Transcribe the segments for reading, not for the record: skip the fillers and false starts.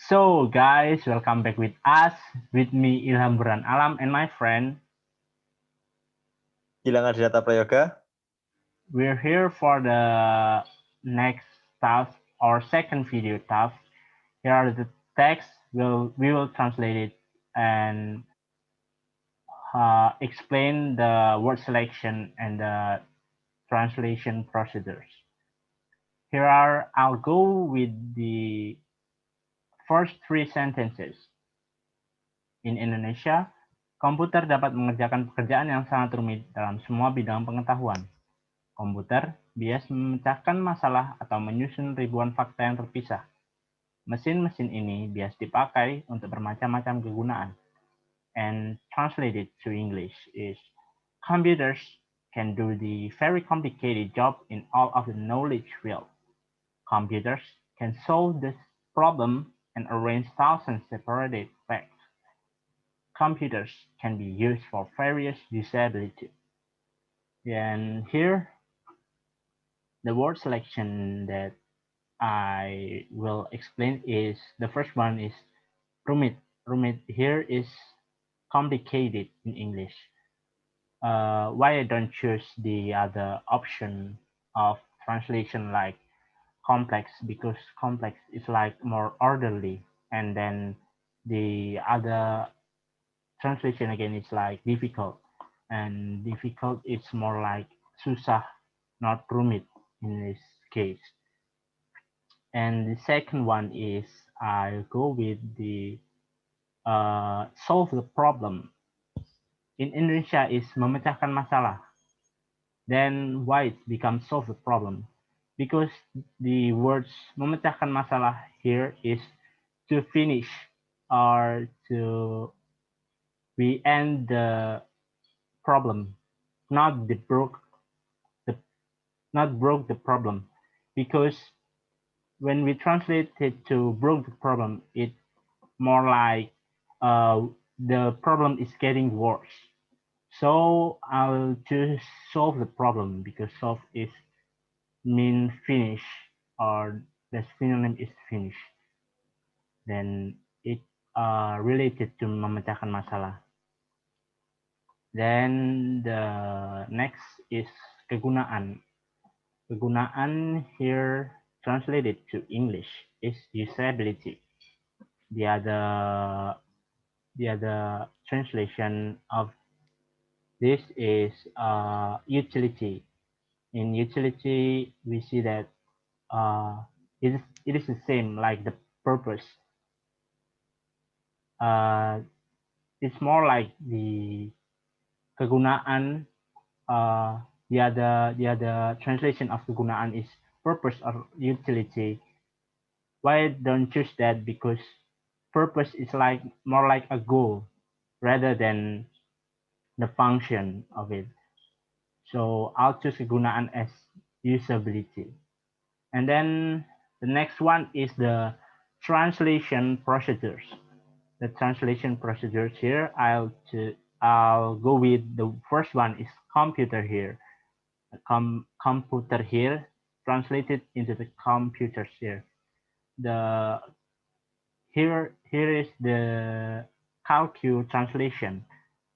So guys, welcome back with us. With me Ilham Buran Alam and my friend. Gilang Adinata Prayoga. We're here for the next task or second video task. Here are the text. We will translate it and explain the word selection and the translation procedures. I'll go with the first three sentences. In Indonesia, komputer dapat mengerjakan pekerjaan yang sangat rumit dalam semua bidang pengetahuan. Komputer bias memecahkan masalah atau menyusun ribuan fakta yang terpisah. Mesin-mesin ini bias dipakai untuk bermacam-macam kegunaan. And translated to English is, computers can do the very complicated job in all of the knowledge field. Computers can solve this problem and arrange thousands separated facts. Computers can be used for various disabilities. And here, the word selection that I will explain is, the first one is rumit. Rumit here is complicated in English. Why I don't choose the other option of translation like complex? Because complex is like more orderly, and then the other translation again is like difficult, and difficult is more like susah, not rumit in this case. And the second one is, I'll go with the solve the problem. In Indonesia is memecahkan masalah. Then why it becomes solve the problem? Because the words memecahkan masalah here is to finish or to we end the problem, not the not broke the problem. Because when we translate it to broke the problem, it more like uh, the problem is getting worse. So I'll choose solve the problem because solve is mean finish, or the synonym is finish. Then it related to memecahkan masalah. Then the next is kegunaan. Kegunaan here translated to English is usability. The other translation of this is utility. In utility, we see that it is the same like the purpose. Uh, it's more like the kegunaan. The other translation of kegunaan is purpose or utility. Why don't choose that? Because purpose is like more like a goal rather than the function of it. So I'll choose kegunaan as usability. And then the next one is the translation procedures. The translation procedures here, I'll go with the first one is computer here. Computer here translated into the computers here. The here is the calcu translation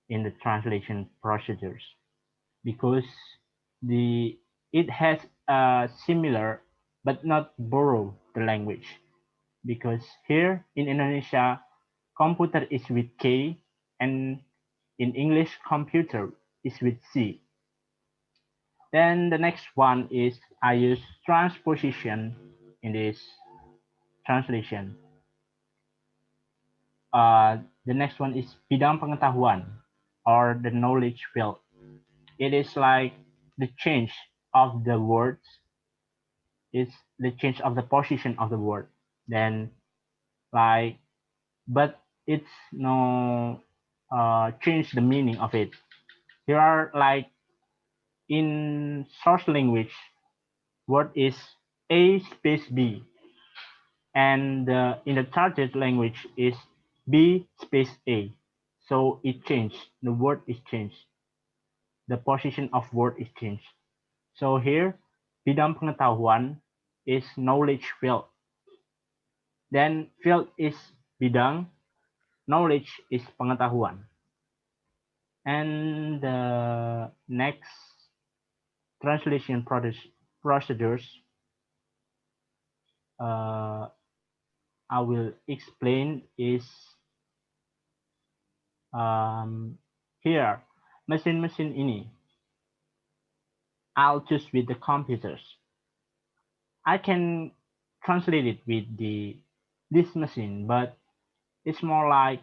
in the translation procedures, because it has a similar but not borrow the language, because here in Indonesia computer is with K, and in English computer is with C. Then the next one is, I use transposition in this translation. The next one is bidang pengetahuan, or the knowledge field. It is like the change of the words, it's the change of the position of the word. Then like, but it's no change the meaning of it. Here are like, in source language, word is A space B, and in the target language is B space A. So it changed. The word is changed. The position of word is changed. So here, bidang pengetahuan is knowledge field. Then field is bidang, knowledge is pengetahuan. And the next translation procedures I will explain is here, mesin-mesin ini. I'll choose with the computers. I can translate it with this machine, but it's more like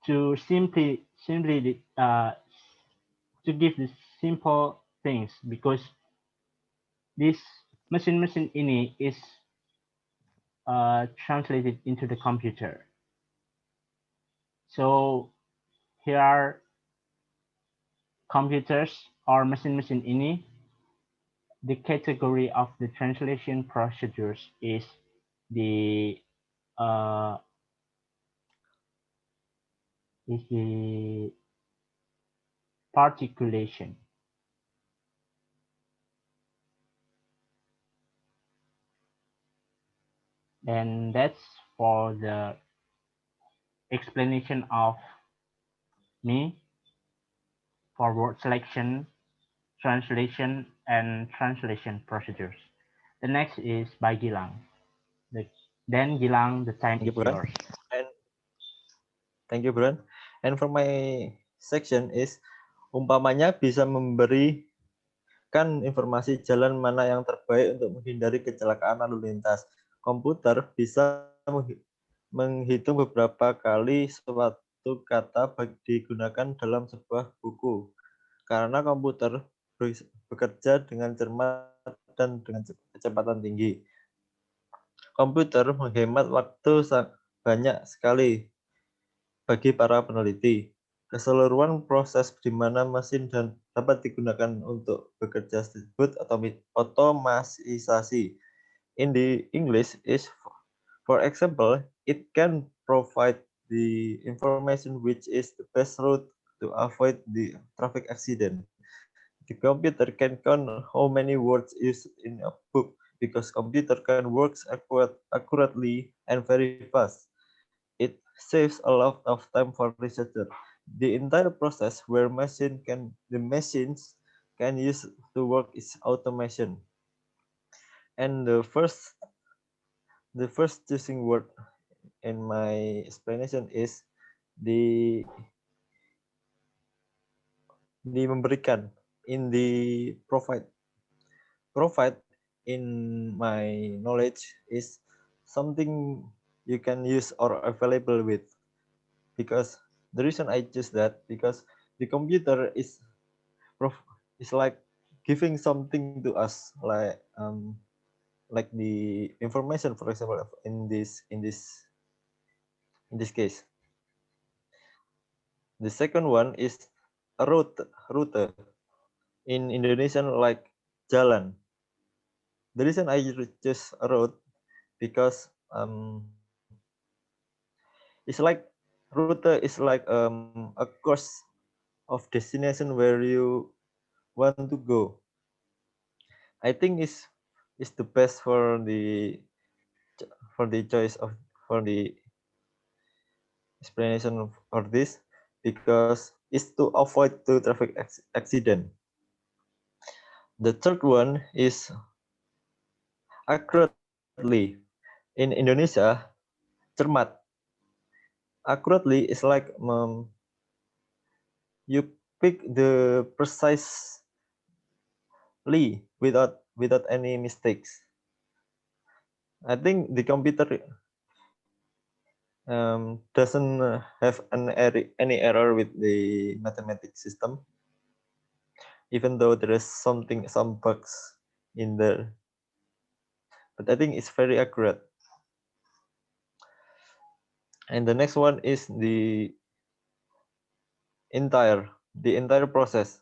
to simply to give the simple things, because this mesin-mesin ini is translated into the computer. So here are computers or mesin-mesin ini. The category of the translation procedures is the particulation. And that's for the explanation of me for word selection, translation, and translation procedures. The next is by Gilang. Then Gilang, the time is yours. And thank you, Bran. And for my section is umpamanya bisa memberikan informasi jalan mana yang terbaik untuk menghindari kecelakaan lalu lintas. Komputer bisa menghitung beberapa kali suatu kata digunakan dalam sebuah buku. Karena komputer bekerja dengan cermat dan dengan kecepatan tinggi. Komputer menghemat waktu banyak sekali bagi para peneliti. Keseluruhan proses di mana mesin dapat digunakan untuk bekerja disebut otomatisasi. In the English is, for example, it can provide the information which is the best route to avoid the traffic accident. The computer can count how many words used in a book because computer can work accurately and very fast. It saves a lot of time for researchers. The entire process where the machines can use to work is automation. And the first choosing word in my explanation is the memberikan, in the provide. Provide in my knowledge is something you can use or available with, because the reason I choose that because the computer is like giving something to us, like the information, for example, in this case. The second one is a route in Indonesian, like jalan. The reason I choose a route because it's like route is like a course of destination where you want to go. I think is the best for the choice of for the explanation for this, because it's to avoid the traffic accident. The third one is accurately. In Indonesia, cermat. Accurately is like you pick the precisely without any mistakes. I think the computer doesn't have any error with the mathematics system, even though there is some bugs in there. But I think it's very accurate. And the next one is the entire process.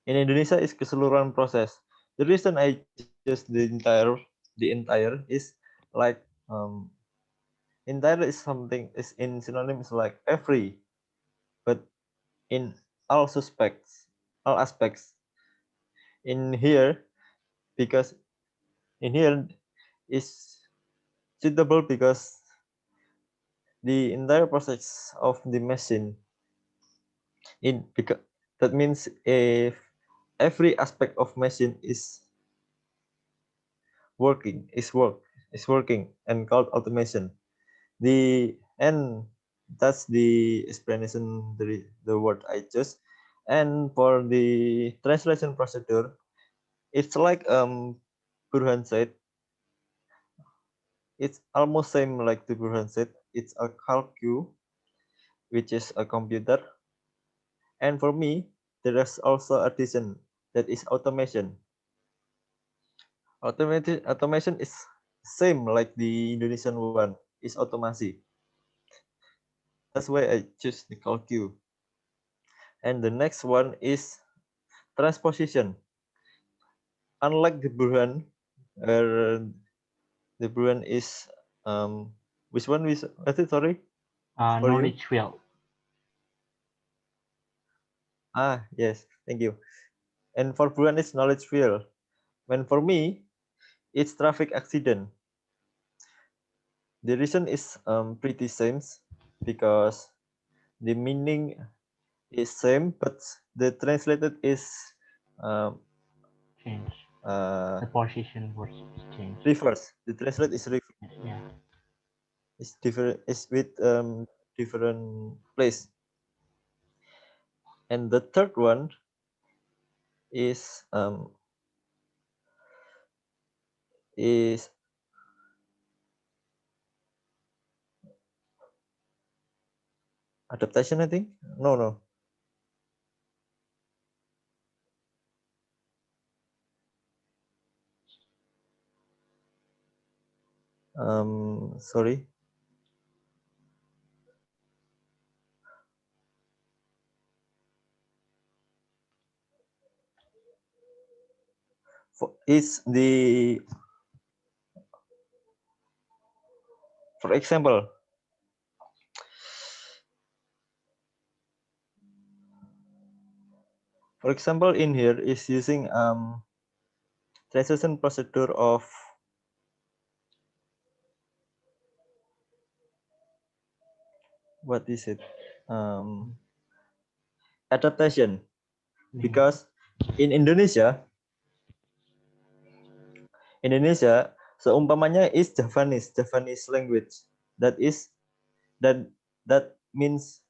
In Indonesia is keseluruhan proses. The reason I choose the entire is like entire is something is in synonyms like every, but in all aspects. In here, because in here is suitable because the entire process of the machine that means if every aspect of machine is working and called automation. That's the explanation the word I chose. And for the translation procedure, it's like Burhan said, it's almost same like the Burhan said. It's a calcu, which is a computer. And for me, there is also addition that is automation. Automation is same like the Indonesian one, is automasi. That's why I choose the calcu. And the next one is transposition. Unlike the Burhan, the Burhan is which one is sorry for you? Knowledge field. Yes, thank you. And for Burhan it's knowledge field. When for me, it's traffic accident. The reason is pretty same because the meaning is same, but the translated is Change. The position was changed. reverse. The translate is reverse. Yeah. It's different. It's with different place. And the third one is adaptation, I think. No. Sorry. Is the for example, in here is using translation procedure of what is it? Adaptation. Because in Indonesia, seumpamanya is Javanese language. That means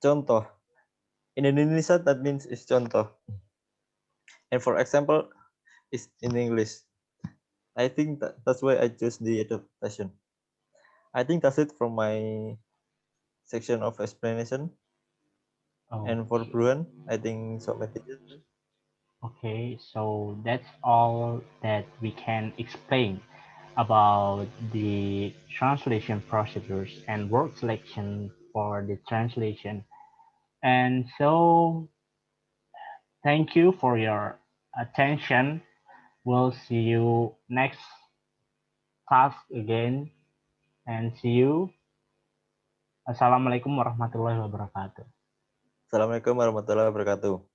contoh. In Indonesia, that means is contoh. And for example, is in English. I think that's why I chose the adaptation. I think that's it from my section of explanation. And for Bruin, I think so. Okay, so that's all that we can explain about the translation procedures and word selection for the translation. And so, thank you for your attention. We'll see you next task again, and see you. Assalamualaikum warahmatullahi wabarakatuh. Assalamualaikum warahmatullahi wabarakatuh.